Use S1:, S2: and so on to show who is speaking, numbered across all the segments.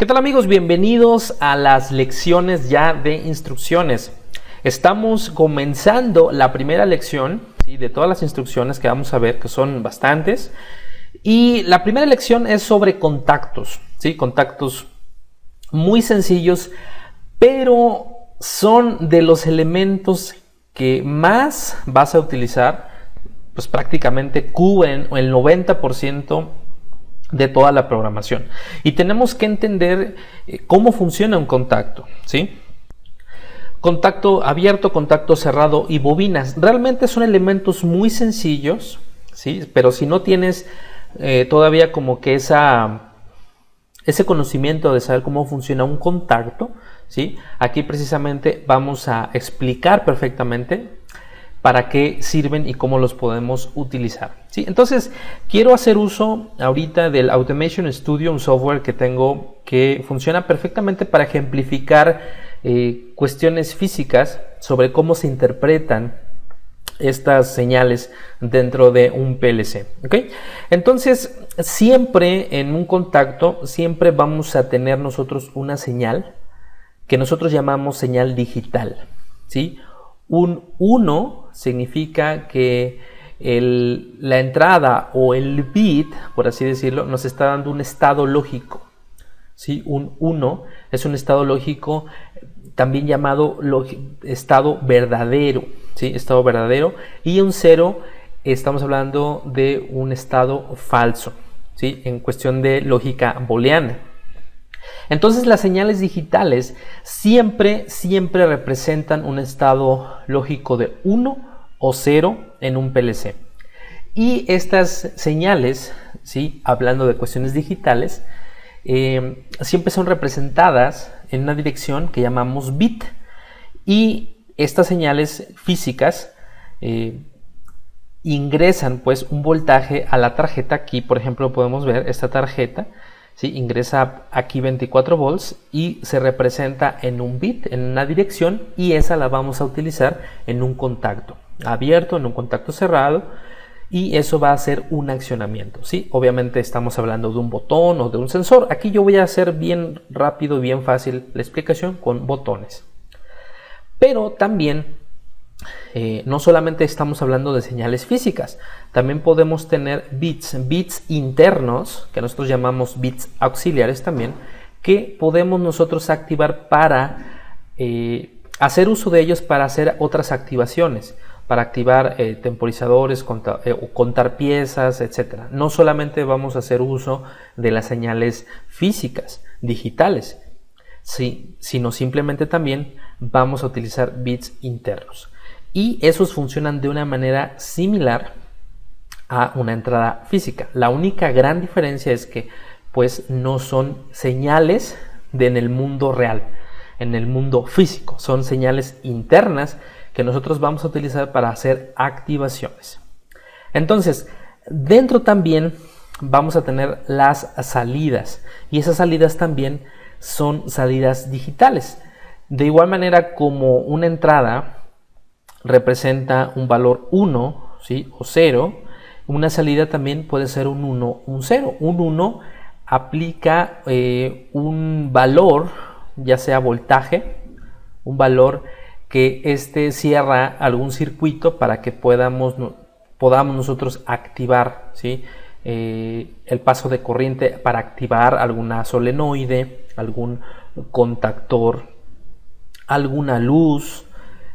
S1: ¿Qué tal amigos? Bienvenidos a las lecciones ya de instrucciones. Estamos comenzando la primera lección, ¿sí?, de todas las instrucciones que vamos a ver, que son bastantes. Y la primera lección es sobre contactos, ¿sí? Contactos muy sencillos, pero son de los elementos que más vas a utilizar, pues prácticamente cubren el 90% de toda la programación. Y tenemos que entender cómo funciona un contacto, ¿sí? Contacto abierto, contacto cerrado y bobinas. Realmente son elementos muy sencillos, ¿sí? Pero si no tienes todavía como que ese conocimiento de saber cómo funciona un contacto, ¿sí?, aquí precisamente vamos a explicar perfectamente para qué sirven y cómo los podemos utilizar, ¿sí? Entonces, quiero hacer uso ahorita del Automation Studio, un software que tengo que funciona perfectamente para ejemplificar cuestiones físicas sobre cómo se interpretan estas señales dentro de un PLC, ¿ok? Entonces, siempre en un contacto, siempre vamos a tener nosotros una señal que nosotros llamamos señal digital, ¿sí? Un 1 significa que la entrada o el bit, por así decirlo, nos está dando un estado lógico, ¿sí? Un 1 es un estado lógico también llamado estado verdadero, ¿sí? Estado verdadero. Y un 0 estamos hablando de un estado falso, ¿sí?, en cuestión de lógica booleana. Entonces las señales digitales siempre representan un estado lógico de 1 o 0 en un PLC. Y estas señales, ¿sí?, hablando de cuestiones digitales, siempre son representadas en una dirección que llamamos bit. Y estas señales físicas ingresan pues un voltaje a la tarjeta. Aquí por ejemplo podemos ver esta tarjeta, ¿sí?, ingresa aquí 24 volts y se representa en un bit, en una dirección, y esa la vamos a utilizar en un contacto abierto, en un contacto cerrado, y eso va a ser un accionamiento, ¿sí? Obviamente estamos hablando de un botón o de un sensor. Aquí yo voy a hacer bien rápido y bien fácil la explicación con botones. Pero también no solamente estamos hablando de señales físicas, también podemos tener bits internos, que nosotros llamamos bits auxiliares también, que podemos nosotros activar para hacer uso de ellos para hacer otras activaciones, para activar temporizadores, contar piezas, etc. No solamente vamos a hacer uso de las señales físicas, digitales, sí, sino simplemente también vamos a utilizar bits internos. Y esos funcionan de una manera similar a una entrada física. La única gran diferencia es que pues no son señales en el mundo real, en el mundo físico. Son señales internas que nosotros vamos a utilizar para hacer activaciones. Entonces, dentro también vamos a tener las salidas, y esas salidas también son salidas digitales. De igual manera como una entrada representa un valor 1, ¿sí?, o 0, una salida también puede ser un 1, un 0. Un 1 aplica un valor, ya sea voltaje, un valor que cierra algún circuito para que podamos nosotros activar, ¿sí?, el paso de corriente, para activar alguna solenoide, algún contactor, alguna luz,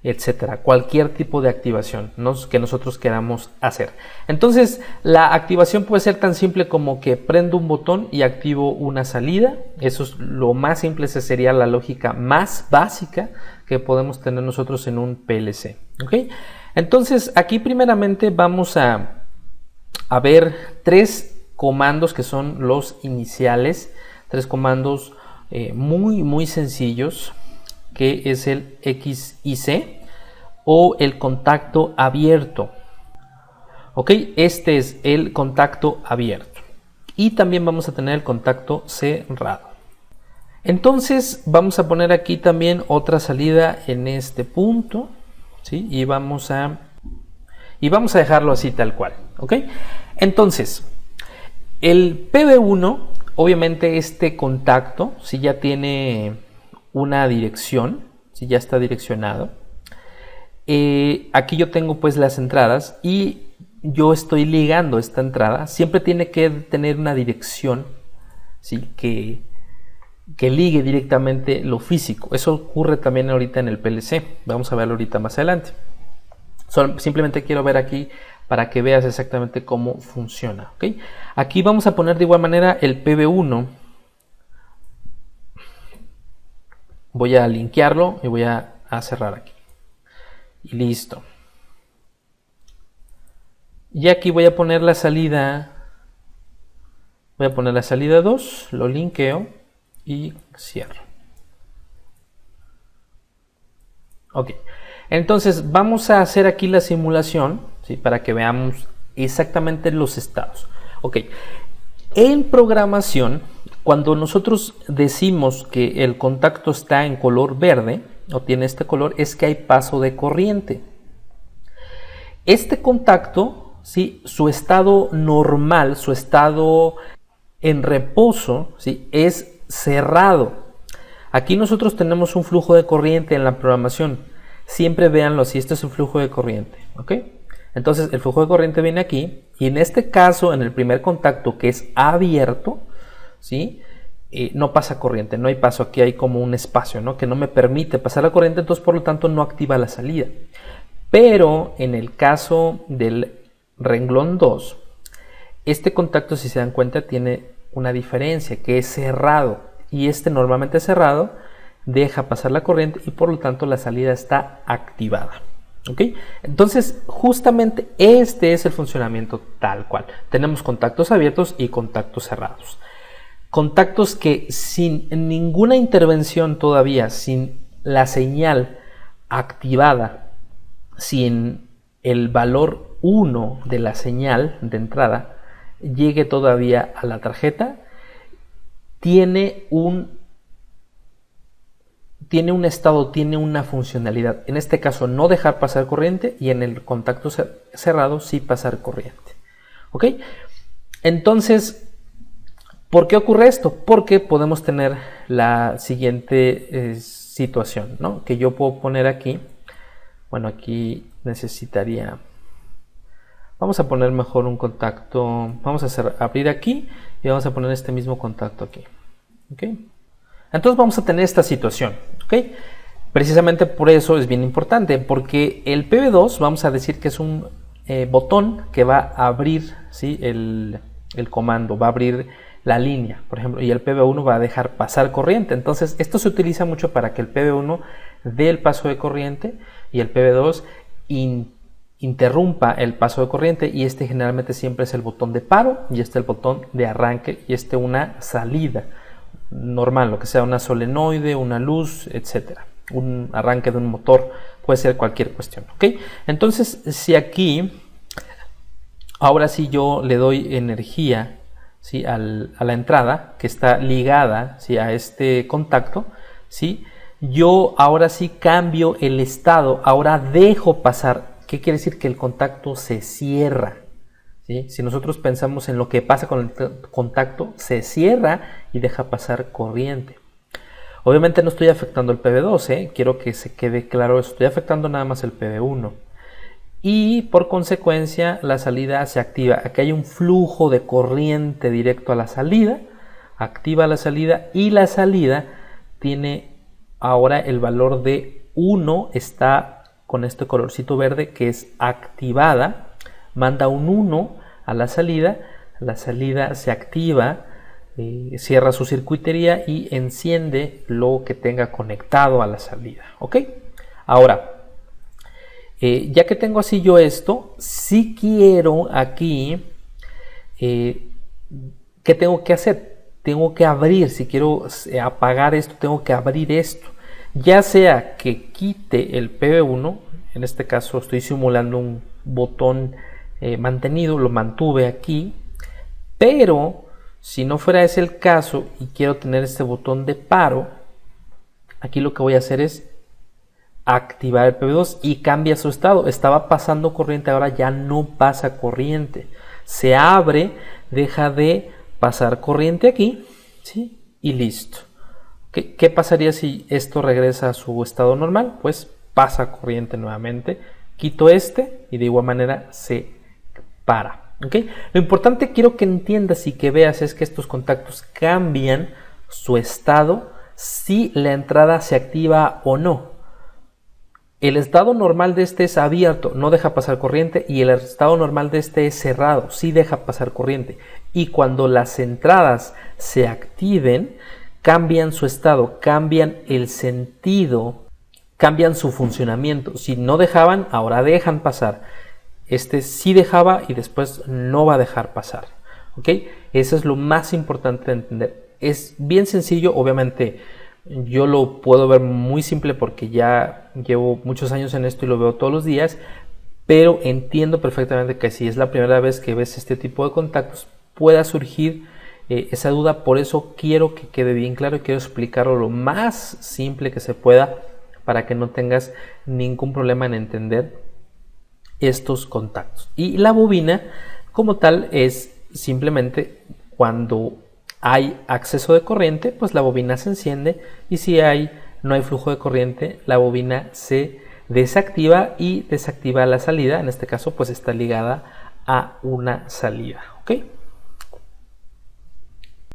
S1: etcétera, cualquier tipo de activación, ¿no?, que nosotros queramos hacer. Entonces la activación puede ser tan simple como que prendo un botón y activo una salida. Eso es lo más simple, esa sería la lógica más básica que podemos tener nosotros en un PLC, ¿ok? Entonces aquí primeramente vamos a ver tres comandos que son los iniciales, tres comandos muy sencillos, que es el XYZ o el contacto abierto. Ok, este es el contacto abierto. Y también vamos a tener el contacto cerrado. Entonces vamos a poner aquí también otra salida en este punto, ¿sí? Y vamos a dejarlo así tal cual. Ok, entonces el PB1 obviamente este contacto, si ya tiene una dirección, si ya está direccionado, aquí yo tengo pues las entradas y yo estoy ligando esta entrada. Siempre tiene que tener una dirección, ¿sí? que ligue directamente lo físico. Eso ocurre también ahorita en el PLC. Vamos a verlo ahorita más adelante. Simplemente quiero ver aquí para que veas exactamente cómo funciona. ¿Okay? Aquí vamos a poner de igual manera el PB1. Voy a linkearlo y voy a cerrar aquí. Y listo. Y aquí voy a poner la salida. Voy a poner la salida 2, lo linkeo y cierro. Ok. Entonces vamos a hacer aquí la simulación, ¿sí? Para que veamos exactamente los estados. Ok. En programación, cuando nosotros decimos que el contacto está en color verde o tiene este color, es que hay paso de corriente. Este contacto, ¿sí? Su estado normal, su estado en reposo, ¿sí? Es cerrado. Aquí nosotros tenemos un flujo de corriente en la programación. Siempre véanlo así, este es un flujo de corriente, ¿ok? Entonces el flujo de corriente viene aquí y en este caso, en el primer contacto que es abierto, ¿sí? No pasa corriente, no hay paso, aquí hay como un espacio, ¿no? Que no me permite pasar la corriente, entonces por lo tanto no activa la salida. Pero en el caso del renglón 2, este contacto, si se dan cuenta, tiene una diferencia, que es cerrado, y este normalmente cerrado deja pasar la corriente y por lo tanto la salida está activada. ¿Ok? Entonces justamente este es el funcionamiento tal cual. Tenemos contactos abiertos y contactos cerrados. Contactos que sin ninguna intervención todavía, sin la señal activada, sin el valor 1 de la señal de entrada llegue todavía a la tarjeta, tiene un estado, tiene una funcionalidad. En este caso no dejar pasar corriente y en el contacto cerrado sí pasar corriente. ¿Ok? Entonces, ¿por qué ocurre esto? Porque podemos tener la siguiente situación, ¿no? Que yo puedo poner aquí. Bueno, aquí necesitaría... Vamos a poner mejor un contacto. Vamos a abrir aquí y vamos a poner este mismo contacto aquí. ¿Ok? Entonces vamos a tener esta situación. ¿Ok? Precisamente por eso es bien importante, porque el PB2 vamos a decir que es un botón que va a abrir, ¿sí? el comando, va a abrir la línea, por ejemplo, y el PB1 va a dejar pasar corriente. Entonces esto se utiliza mucho para que el PB1 dé el paso de corriente y el PB2 interrumpa el paso de corriente, y este generalmente siempre es el botón de paro y este el botón de arranque y este una salida normal, lo que sea una solenoide, una luz, etcétera, un arranque de un motor, puede ser cualquier cuestión. ¿Ok? Entonces si aquí ahora sí yo le doy energía, ¿sí? a la entrada que está ligada, ¿sí? a este contacto, ¿sí? Yo ahora sí cambio el estado, ahora dejo pasar. ¿Qué quiere decir? Que el contacto se cierra, ¿sí? Si nosotros pensamos en lo que pasa con el contacto, se cierra y deja pasar corriente. Obviamente no estoy afectando el PB2, quiero que se quede claro eso, estoy afectando nada más el PB1. Y por consecuencia la salida se activa. Aquí hay un flujo de corriente directo a la salida, activa la salida y la salida tiene ahora el valor de 1, está con este colorcito verde que es activada, manda un 1 a la salida se activa, cierra su circuitería y enciende lo que tenga conectado a la salida. ¿Ok? Ahora, ya que tengo así yo esto, si quiero aquí, ¿qué tengo que hacer? Tengo que abrir, si quiero apagar esto, tengo que abrir esto. Ya sea que quite el PB1, en este caso estoy simulando un botón mantenido, lo mantuve aquí, pero si no fuera ese el caso y quiero tener este botón de paro, aquí lo que voy a hacer es activar el PB2 y cambia su estado. Estaba pasando corriente, ahora ya no pasa corriente. Se abre, deja de pasar corriente aquí, ¿sí? Y listo. ¿Qué pasaría si esto regresa a su estado normal? Pues pasa corriente nuevamente, quito este y de igual manera se para. ¿Okay? Lo importante quiero que entiendas y que veas es que estos contactos cambian su estado si la entrada se activa o no. El estado normal de este es abierto, no deja pasar corriente, y el estado normal de este es cerrado, sí deja pasar corriente. Y cuando las entradas se activen, cambian su estado, cambian el sentido, cambian su funcionamiento. Si no dejaban, ahora dejan pasar. Este sí dejaba y después no va a dejar pasar. ¿Ok? Eso es lo más importante de entender. Es bien sencillo, obviamente yo lo puedo ver muy simple porque ya llevo muchos años en esto y lo veo todos los días, pero entiendo perfectamente que si es la primera vez que ves este tipo de contactos pueda surgir esa duda. Por eso quiero que quede bien claro y quiero explicarlo lo más simple que se pueda para que no tengas ningún problema en entender estos contactos. Y la bobina como tal es simplemente cuando hay acceso de corriente, pues la bobina se enciende, y si no hay flujo de corriente, la bobina se desactiva y desactiva la salida. En este caso pues está ligada a una salida. ¿Ok?